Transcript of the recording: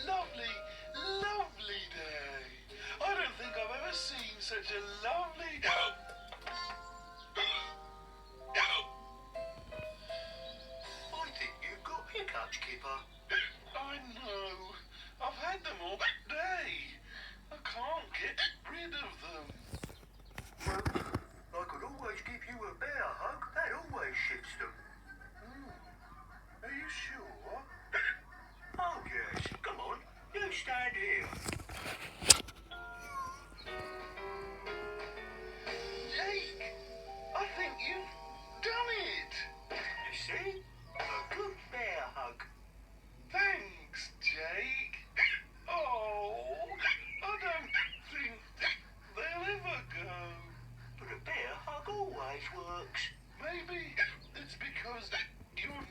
lovely, lovely day. I don't think I've ever seen such a lovely... I think you've got hiccups, Kipper. I know. I've had them all day. I can't get rid of them. Well, I could always give you a bear hug. That always shifts them. Are you sure? Oh, yes. Come on. You stand here. Jake, I think you've done it. You see? A good bear hug. Thanks, Jake. Oh, I don't think they'll ever go. But a bear hug always works. Maybe it's because you're